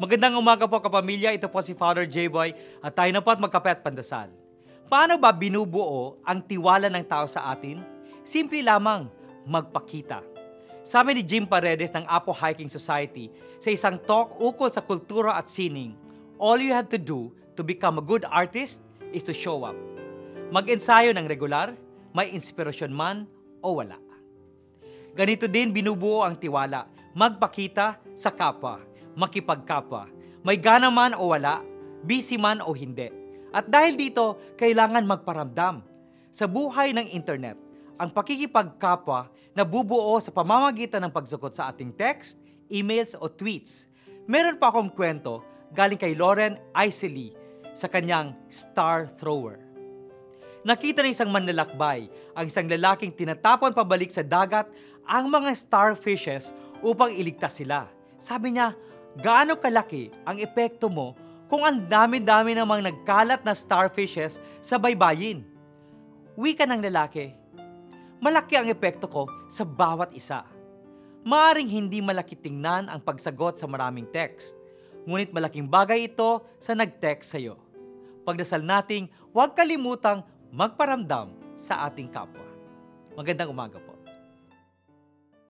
Magandang umaga po kapamilya, ito po si Father J-Boy at tayo na po at magkape at pandasal. Paano ba binubuo ang tiwala ng tao sa atin? Simple lamang, magpakita. Sabi ni Jim Paredes ng Apo Hiking Society sa isang talk ukol sa kultura at sining, all you have to do to become a good artist is to show up. Mag-ensayo ng regular, may inspirasyon man o wala. Ganito din binubuo ang tiwala, magpakita sa kapwa. Makipagkapwa, may gana man o wala, busy man o hindi. At dahil dito, kailangan magparamdam. Sa buhay ng internet, ang pakikipagkapwa na bubuo sa pamamagitan ng pagsagot sa ating text, emails o tweets. Meron pa akong kwento galing kay Lauren Iseli sa kanyang Star Thrower. Nakita ng isang manlalakbay ang isang lalaking tinatapon pabalik sa dagat ang mga starfishes upang iligtas sila. Sabi niya, gaano kalaki ang epekto mo kung ang dami-dami namang nagkalat na starfishes sa baybayin? Wika ng lalaki, malaki ang epekto ko sa bawat isa. Maaring hindi malaki tingnan ang pagsagot sa maraming text, ngunit malaking bagay ito sa nag-text sa'yo. Pagdasal nating huwag kalimutang magparamdam sa ating kapwa. Magandang umaga po.